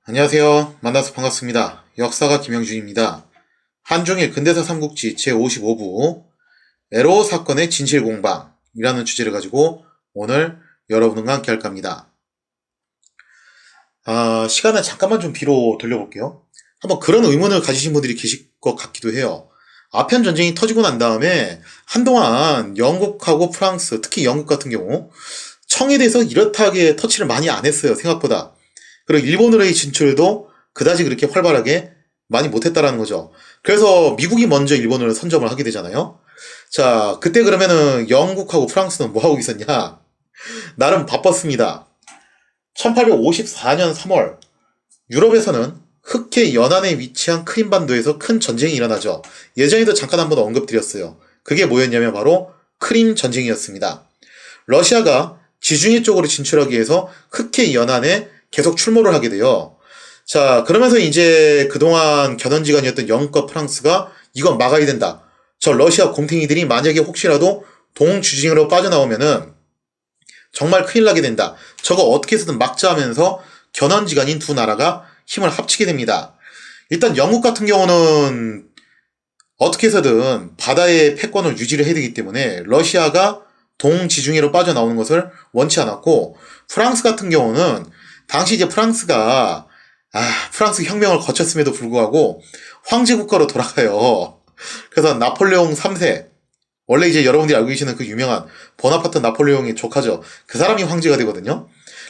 안녕하세요. 만나서 반갑습니다. 역사가 김영준입니다. 한중일 근대사 삼국지 제55부 에로 사건의 진실공방이라는 주제를 가지고 오늘 여러분과 함께 할까 합니다. 시간을 잠깐만 좀 뒤로 돌려볼게요. 한번 그런 의문을 가지신 분들이 계실 것 같기도 해요. 아편 전쟁이 터지고 난 다음에 한동안 영국하고 프랑스, 특히 영국 같은 경우 청에 대해서 이렇다하게 터치를 많이 안 했어요. 생각보다. 그리고 일본으로의 진출도 그다지 그렇게 활발하게 많이 못했다라는 거죠. 그래서 미국이 먼저 일본을 선점을 하게 되잖아요. 자, 그때 그러면은 영국하고 프랑스는 뭐 하고 있었냐? 나름 바빴습니다. 1854년 3월 유럽에서는 흑해 연안에 위치한 크림반도에서 큰 전쟁이 일어나죠. 예전에도 잠깐 한번 언급드렸어요. 그게 뭐였냐면 바로 크림 전쟁이었습니다. 러시아가 지중해 쪽으로 진출하기 위해서 흑해 연안에 계속 출몰을 하게 돼요. 자, 그러면서 이제 그동안 겨눈지간이었던 영국과 프랑스가 이건 막아야 된다. 저 러시아 곰탱이들이 만약에 혹시라도 동주징으로 빠져나오면은 정말 큰일 나게 된다. 저거 어떻게 해서든 막자 하면서 겨눈지간인 두 나라가 힘을 합치게 됩니다. 일단 영국 같은 경우는 어떻게 해서든 바다의 패권을 유지를 해야 되기 때문에 러시아가 동지중해로 빠져나오는 것을 원치 않았고, 프랑스 같은 경우는 당시 이제 프랑스가 프랑스 혁명을 거쳤음에도 불구하고 황제 국가로 돌아가요. 그래서 나폴레옹 3세, 원래 이제 여러분들이 알고 계시는 그 유명한 보나파트 나폴레옹의 조카죠. 그 사람이 황제가 되거든요.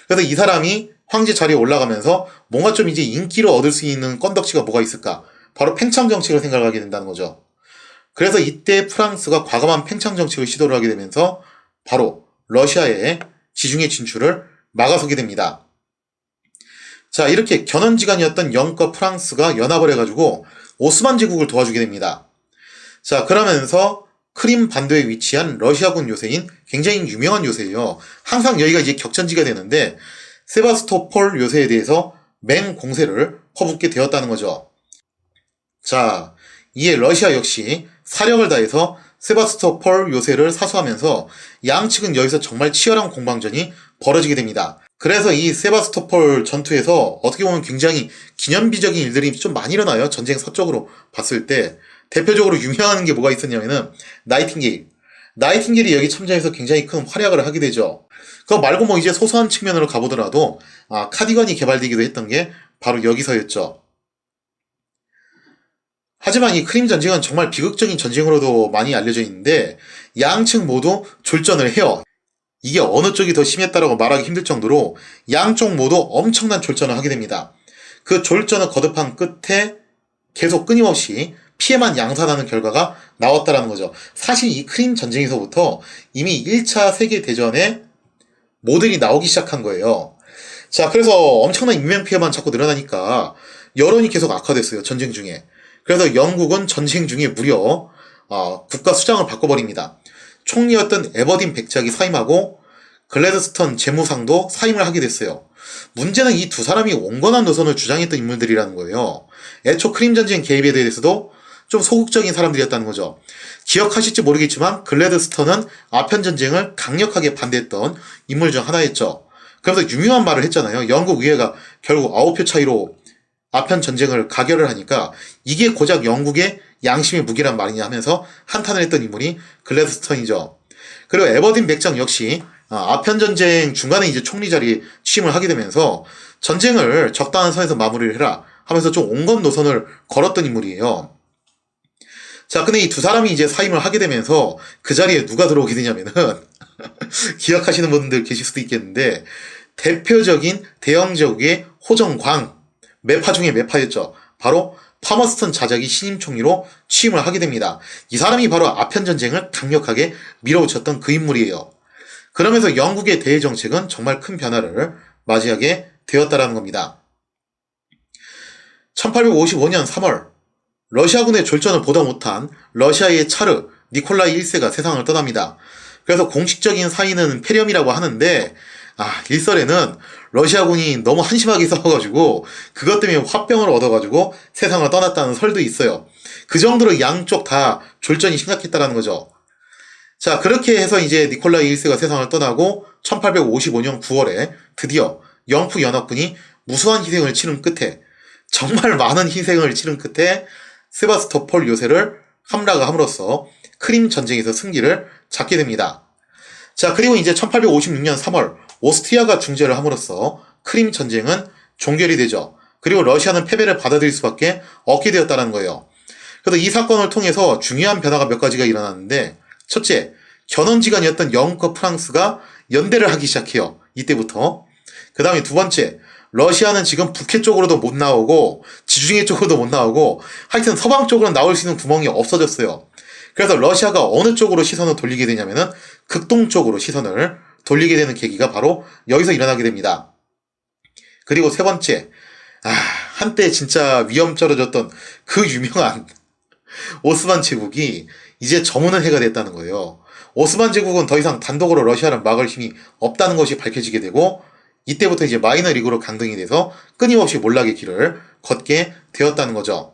그래서 이 사람이 황제 자리에 올라가면서 뭔가 좀 이제 인기를 얻을 수 있는 건덕지가 뭐가 있을까? 바로 팽창 정책을 생각하게 된다는 거죠. 그래서 이때 프랑스가 과감한 팽창 정책을 시도를 하게 되면서 바로 러시아의 지중해 진출을 막아서게 됩니다. 자, 이렇게 겨눈지간이었던 영국과 프랑스가 연합을 해가지고 오스만 제국을 도와주게 됩니다. 자, 그러면서 크림 반도에 위치한 러시아군 요새인 굉장히 유명한 요새예요. 항상 여기가 이제 격전지가 되는데 세바스토폴 요새에 대해서 맹공세를 퍼붓게 되었다는 거죠. 자, 이에 러시아 역시 사력을 다해서 세바스토폴 요새를 사수하면서 양측은 여기서 정말 치열한 공방전이 벌어지게 됩니다. 그래서 이 세바스토폴 전투에서 어떻게 보면 굉장히 기념비적인 일들이 좀 많이 일어나요. 전쟁 서적으로 봤을 때. 대표적으로 유명한 게 뭐가 있었냐면은 나이팅게일이 여기 참전해서 굉장히 큰 활약을 하게 되죠. 그거 말고 뭐 이제 소소한 측면으로 가보더라도 카디건이 개발되기도 했던 게 바로 여기서였죠. 하지만 이 크림 전쟁은 정말 비극적인 전쟁으로도 많이 알려져 있는데 양측 모두 졸전을 해요. 이게 어느 쪽이 더 심했다라고 말하기 힘들 정도로 양쪽 모두 엄청난 졸전을 하게 됩니다. 그 졸전을 거듭한 끝에 계속 끊임없이 피해만 양산하는 결과가 나왔다라는 거죠. 사실 이 크림 전쟁에서부터 이미 1차 세계대전에 모델이 나오기 시작한 거예요. 자, 그래서 엄청난 인명피해만 자꾸 늘어나니까 여론이 계속 악화됐어요. 전쟁 중에. 그래서 영국은 전쟁 중에 무려 국가 수장을 바꿔버립니다. 총리였던 에버딘 백작이 사임하고 글래드스턴 재무상도 사임을 하게 됐어요. 문제는 이 두 사람이 온건한 노선을 주장했던 인물들이라는 거예요. 애초 크림 전쟁 개입에 대해서도 좀 소극적인 사람들이었다는 거죠. 기억하실지 모르겠지만 글래드스턴은 아편 전쟁을 강력하게 반대했던 인물 중 하나였죠. 그래서 유명한 말을 했잖아요. 영국 의회가 결국 9표 차이로 아편 전쟁을 가결을 하니까 이게 고작 영국의 양심의 무기란 말이냐 하면서 한탄을 했던 인물이 글래드스턴이죠. 그리고 에버딘 백작 역시 아편 전쟁 중간에 이제 총리 자리에 취임을 하게 되면서 전쟁을 적당한 선에서 마무리를 해라 하면서 좀 온건 노선을 걸었던 인물이에요. 자, 근데 이 두 사람이 이제 사임을 하게 되면서 그 자리에 누가 들어오게 되냐면은 기억하시는 분들 계실 수도 있겠는데 대표적인 대영제국의 호정광, 매파 중에 매파였죠. 바로 파머스턴 자작이 신임 총리로 취임을 하게 됩니다. 이 사람이 바로 아편 전쟁을 강력하게 밀어붙였던 그 인물이에요. 그러면서 영국의 대외 정책은 정말 큰 변화를 맞이하게 되었다라는 겁니다. 1855년 3월 러시아군의 졸전을 보다 못한 러시아의 차르 니콜라이 1세가 세상을 떠납니다. 그래서 공식적인 사인은 폐렴이라고 하는데 일설에는 러시아군이 너무 한심하게 싸워가지고 그것 때문에 화병을 얻어가지고 세상을 떠났다는 설도 있어요. 그 정도로 양쪽 다 졸전이 심각했다라는 거죠. 자, 그렇게 해서 이제 니콜라이 1세가 세상을 떠나고 1855년 9월에 드디어 영프 연합군이 무수한 희생을 치른 끝에, 정말 많은 희생을 치른 끝에 세바스토폴 요새를 함락을 함으로써 크림 전쟁에서 승기를 잡게 됩니다. 자, 그리고 이제 1856년 3월 오스트리아가 중재를 함으로써 크림 전쟁은 종결이 되죠. 그리고 러시아는 패배를 받아들일 수밖에 없게 되었다는 거예요. 그래서 이 사건을 통해서 중요한 변화가 몇 가지가 일어났는데, 첫째, 견원지간이었던 영국과 프랑스가 연대를 하기 시작해요. 이때부터. 그 다음에 두 번째, 러시아는 지금 북해 쪽으로도 못 나오고 지중해 쪽으로도 못 나오고 하여튼 서방 쪽으로 나올 수 있는 구멍이 없어졌어요. 그래서 러시아가 어느 쪽으로 시선을 돌리게 되냐면은 극동 쪽으로 시선을 돌리게 되는 계기가 바로 여기서 일어나게 됩니다. 그리고 세 번째, 한때 진짜 위험 떨어졌던 그 유명한 오스만 제국이 이제 저무는 해가 됐다는 거예요. 오스만 제국은 더 이상 단독으로 러시아를 막을 힘이 없다는 것이 밝혀지게 되고, 이때부터 이제 마이너 리그로 강등이 돼서 끊임없이 몰락의 길을 걷게 되었다는 거죠.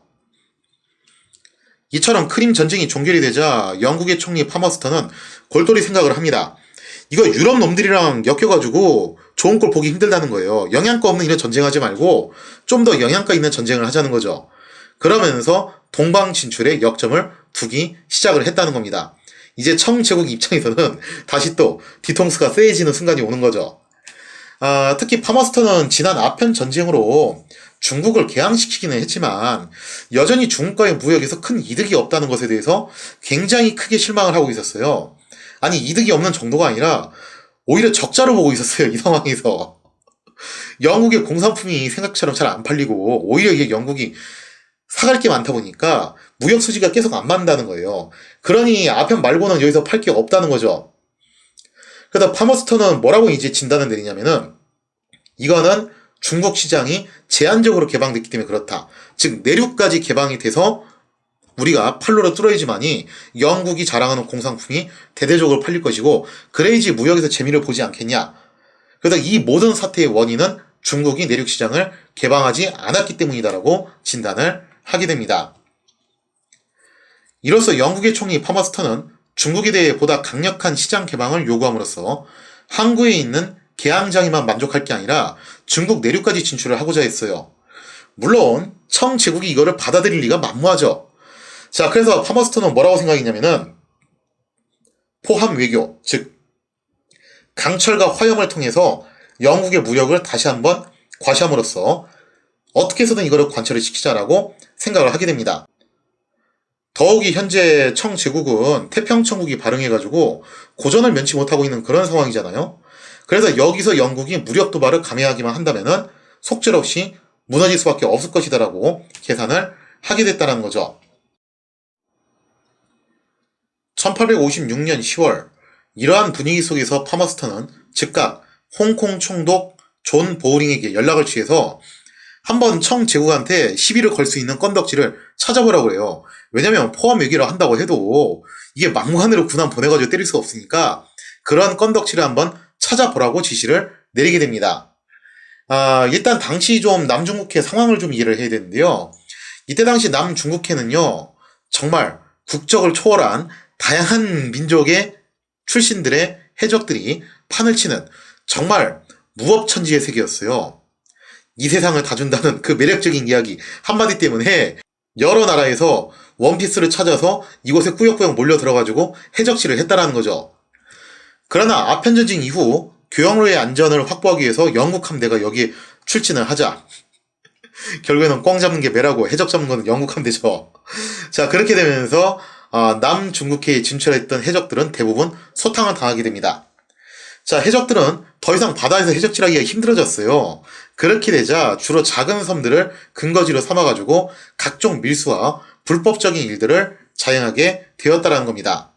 이처럼 크림 전쟁이 종결이 되자 영국의 총리 파머스턴은 골똘히 생각을 합니다. 이거 유럽 놈들이랑 엮여가지고 좋은 꼴 보기 힘들다는 거예요. 영양가 없는 이런 전쟁하지 말고 좀 더 영양가 있는 전쟁을 하자는 거죠. 그러면서 동방 진출에 역점을 두기 시작을 했다는 겁니다. 이제 청제국 입장에서는 다시 또 뒤통수가 세해지는 순간이 오는 거죠. 특히 파머스턴은 지난 아편 전쟁으로 중국을 개항시키기는 했지만 여전히 중국과의 무역에서 큰 이득이 없다는 것에 대해서 굉장히 크게 실망을 하고 있었어요. 아니, 이득이 없는 정도가 아니라 오히려 적자를 보고 있었어요. 이 상황에서. 영국의 공산품이 생각처럼 잘 안 팔리고 오히려 이게 영국이 사갈 게 많다 보니까 무역 수지가 계속 안 맞는다는 거예요. 그러니 아편 말고는 여기서 팔 게 없다는 거죠. 그래서 파머스턴은 뭐라고 이제 진단을 내리냐면은, 이거는 중국 시장이 제한적으로 개방됐기 때문에 그렇다. 즉 내륙까지 개방이 돼서 우리가 팔로로 뚫어야지만이 영국이 자랑하는 공산품이 대대적으로 팔릴 것이고, 그래야지 무역에서 재미를 보지 않겠냐. 그래서 이 모든 사태의 원인은 중국이 내륙 시장을 개방하지 않았기 때문이다라고 진단을 하게 됩니다. 이로써 영국의 총리 파머스턴은 중국에 대해 보다 강력한 시장 개방을 요구함으로써 항구에 있는 개항장에만 만족할 게 아니라 중국 내륙까지 진출을 하고자 했어요. 물론 청제국이 이거를 받아들일 리가 만무하죠. 자, 그래서 파머스턴은 뭐라고 생각했냐면은 포함 외교, 즉 강철과 화염을 통해서 영국의 무력을 다시 한번 과시함으로써 어떻게 해서든 이거를 관철을 시키자라고 생각을 하게 됩니다. 더욱이 현재 청제국은 태평천국이 발흥해가지고 고전을 면치 못하고 있는 그런 상황이잖아요. 그래서 여기서 영국이 무력 도발을 감행하기만 한다면은 속절없이 무너질 수밖에 없을 것이다라고 계산을 하게 됐다는 거죠. 1856년 10월, 이러한 분위기 속에서 파머스턴은 즉각 홍콩 총독 존 보우링에게 연락을 취해서 한번 청제국한테 시비를 걸 수 있는 건덕지를 찾아보라고 해요. 왜냐면 포함 외교를 한다고 해도 이게 막무가내로 군함 보내가지고 때릴 수가 없으니까 그런 건덕지를 한번 찾아보라고 지시를 내리게 됩니다. 일단 당시 좀 남중국해 상황을 좀 이해를 해야 되는데요. 이때 당시 남중국해는요, 정말 국적을 초월한 다양한 민족의 출신들의 해적들이 판을 치는 정말 무법천지의 세계였어요. 이 세상을 다 준다는 그 매력적인 이야기 한마디 때문에 여러 나라에서 원피스를 찾아서 이곳에 꾸역꾸역 몰려 들어가지고 해적질을 했다라는 거죠. 그러나 아편전쟁 이후 교역로의 안전을 확보하기 위해서 영국 함대가 여기에 출진을 하자 결국에는 꽝 잡는 게 매라고 해적 잡는 건 영국 함대죠. 자, 그렇게 되면서 남중국해에 진출했던 해적들은 대부분 소탕을 당하게 됩니다. 자, 해적들은 더 이상 바다에서 해적질하기가 힘들어졌어요. 그렇게 되자 주로 작은 섬들을 근거지로 삼아가지고 각종 밀수와 불법적인 일들을 자행하게 되었다는 겁니다.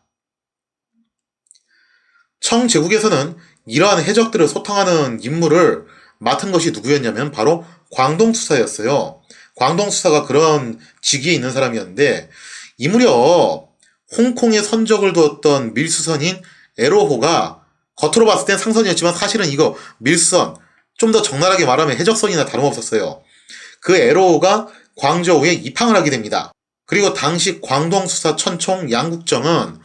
청제국에서는 이러한 해적들을 소탕하는 임무를 맡은 것이 누구였냐면 바로 광동수사였어요. 광동수사가 그런 직위에 있는 사람이었는데, 이 무렵 홍콩에 선적을 두었던 밀수선인 에로호가 겉으로 봤을 땐 상선이었지만 사실은 이거 밀수선, 좀 더 적나라하게 말하면 해적선이나 다름없었어요. 그 에로호가 광저우에 입항을 하게 됩니다. 그리고 당시 광동수사 천총 양국정은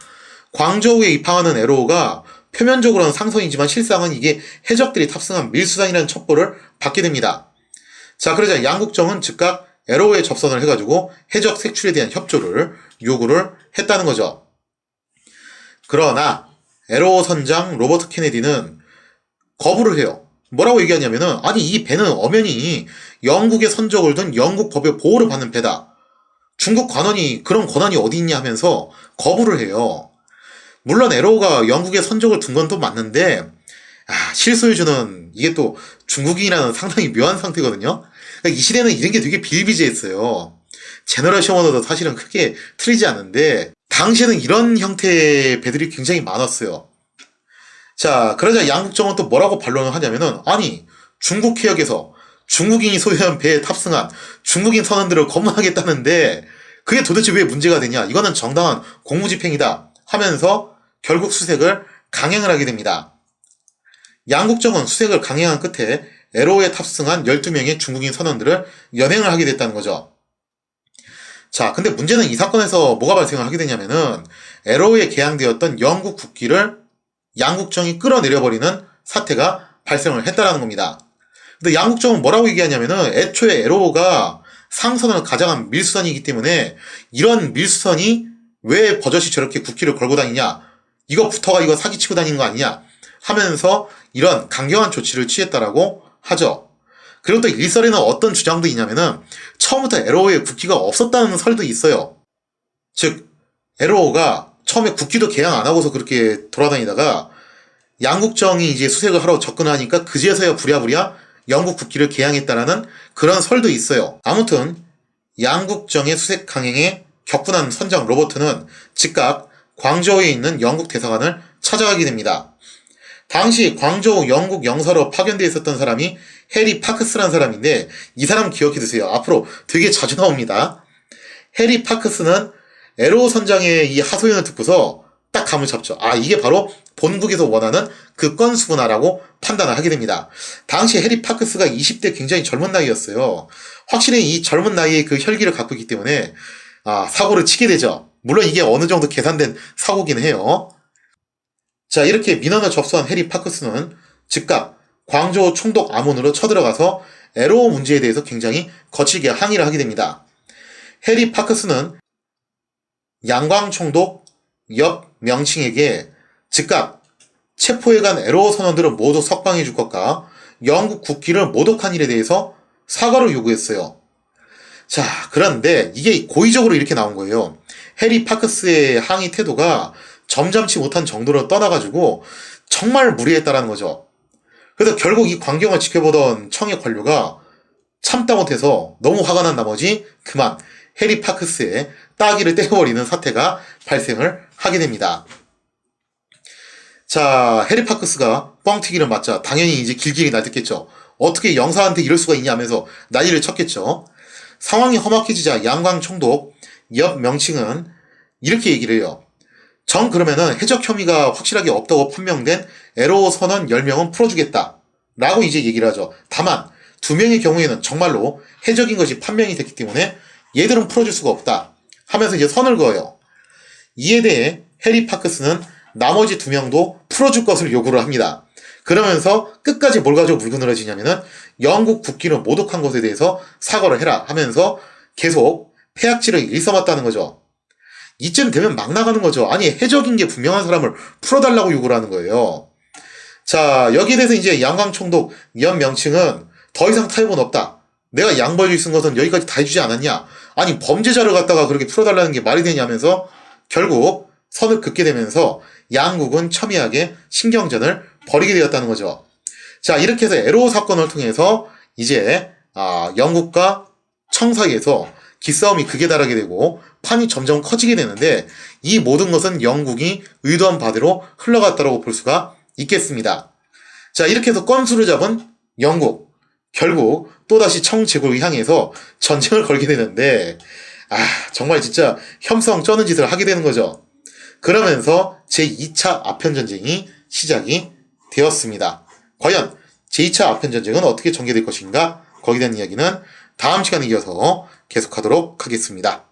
광저우에 입항하는 에로호가 표면적으로는 상선이지만 실상은 이게 해적들이 탑승한 밀수선이라는 첩보를 받게 됩니다. 자, 그러자 양국정은 즉각 에로우에 접선을 해가지고 해적 색출에 대한 협조를 요구를 했다는 거죠. 그러나 에로우 선장 로버트 케네디는 거부를 해요. 뭐라고 얘기하냐면은, 아니 이 배는 엄연히 영국의 선적을 둔 영국 법의 보호를 받는 배다. 중국 관원이 그런 권한이 어디 있냐 하면서 거부를 해요. 물론 에로우가 영국의 선적을 둔 건 또 맞는데, 실소유주는 이게 또 중국인이라는 상당히 묘한 상태거든요. 그러니까 이 시대는 이런 게 되게 비일비재했어요. 제너레이션 오너도 사실은 크게 틀리지 않는데, 당시에는 이런 형태의 배들이 굉장히 많았어요. 자, 그러자 양국정은 또 뭐라고 반론을 하냐면은, 아니 중국 해역에서 중국인이 소유한 배에 탑승한 중국인 선원들을 검문하겠다는데 그게 도대체 왜 문제가 되냐, 이거는 정당한 공무집행이다 하면서 결국 수색을 강행을 하게 됩니다. 양국정은 수색을 강행한 끝에 에로우에 탑승한 12명의 중국인 선원들을 연행을 하게 됐다는 거죠. 자, 근데 문제는 이 사건에서 뭐가 발생을 하게 되냐면은, 에로우에 개항되었던 영국 국기를 양국정이 끌어내려버리는 사태가 발생을 했다라는 겁니다. 근데 양국정은 뭐라고 얘기하냐면은, 애초에 에로우가 상선을 가장한 밀수선이기 때문에 이런 밀수선이 왜 버젓이 저렇게 국기를 걸고 다니냐, 이거 사기치고 다니는 거 아니냐 하면서 이런 강경한 조치를 취했다라고 하죠. 그리고 또 일설에는 어떤 주장도 있냐면은, 처음부터 에로우에 국기가 없었다는 설도 있어요. 즉 에로우가 처음에 국기도 개항 안 하고서 그렇게 돌아다니다가 양국정이 이제 수색을 하러 접근하니까 그제서야 부랴부랴 영국 국기를 개항했다라는 그런 설도 있어요. 아무튼 양국정의 수색 강행에 격분한 선장 로버트는 즉각 광저우에 있는 영국 대사관을 찾아가게 됩니다. 당시 광저우 영국 영사로 파견되어 있었던 사람이 해리 파크스라는 사람인데, 이 사람 기억해두세요. 앞으로 되게 자주 나옵니다. 해리 파크스는 에로우 선장의 이 하소연을 듣고서 딱 감을 잡죠. 이게 바로 본국에서 원하는 그 건수구나라고 판단을 하게 됩니다. 당시 해리 파크스가 20대 굉장히 젊은 나이였어요. 확실히 이 젊은 나이에 그 혈기를 갖고 있기 때문에 사고를 치게 되죠. 물론 이게 어느 정도 계산된 사고긴 해요. 자, 이렇게 민원을 접수한 해리 파크스는 즉각 광저우 총독 암문으로 쳐들어가서 에로우 문제에 대해서 굉장히 거칠게 항의를 하게 됩니다. 해리 파크스는 양광 총독 옆 명칭에게 즉각 체포해 간 에로우 선원들은 모두 석방해 줄 것과 영국 국기를 모독한 일에 대해서 사과를 요구했어요. 자, 그런데 이게 고의적으로 이렇게 나온 거예요. 해리 파크스의 항의 태도가 점잖지 못한 정도로 떠나가지고 정말 무리했다라는 거죠. 그래서 결국 이 광경을 지켜보던 청의 관료가 참다 못해서 너무 화가 난 나머지 그만 해리 파크스의 따귀를 떼어버리는 사태가 발생을 하게 됩니다. 자, 해리 파크스가 뻥튀기를 맞자 당연히 이제 길길이 날뛰겠죠. 어떻게 영사한테 이럴 수가 있냐 하면서 난리를 쳤겠죠. 상황이 험악해지자 양광 총독 옆 명칭은 이렇게 얘기를 해요. 그러면은 해적 혐의가 확실하게 없다고 판명된 에로우 선원 10명은 풀어주겠다 라고 이제 얘기를 하죠. 다만 2명의 경우에는 정말로 해적인 것이 판명이 됐기 때문에 얘들은 풀어줄 수가 없다 하면서 이제 선을 그어요. 이에 대해 해리 파크스는 나머지 2명도 풀어줄 것을 요구를 합니다. 그러면서 끝까지 뭘 가지고 물고 늘어지냐면은, 영국 국기를 모독한 것에 대해서 사과를 해라 하면서 계속 폐악질을 일삼았다는 거죠. 이쯤 되면 막 나가는 거죠. 아니 해적인 게 분명한 사람을 풀어달라고 요구를 하는 거예요. 자, 여기에 대해서 이제 양광 총독 연 명칭은 더 이상 타협은 없다. 내가 양벌을 쓴 것은 여기까지 다 해주지 않았냐. 아니 범죄자를 갖다가 그렇게 풀어달라는 게 말이 되냐면서 결국 선을 긋게 되면서 양국은 첨예하게 신경전을 벌이게 되었다는 거죠. 자, 이렇게 해서 에로우 사건을 통해서 이제 영국과 청 사이에서 기싸움이 극에 달하게 되고 판이 점점 커지게 되는데, 이 모든 것은 영국이 의도한 바대로 흘러갔다고 볼 수가 있겠습니다. 자, 이렇게 해서 건수를 잡은 영국, 결국 또다시 청 제국을 향해서 전쟁을 걸게 되는데, 정말 진짜 혐성 쩌는 짓을 하게 되는 거죠. 그러면서 제2차 아편전쟁이 시작이 되었습니다. 과연 제2차 아편전쟁은 어떻게 전개될 것인가? 거기에 대한 이야기는 다음 시간에 이어서 계속하도록 하겠습니다.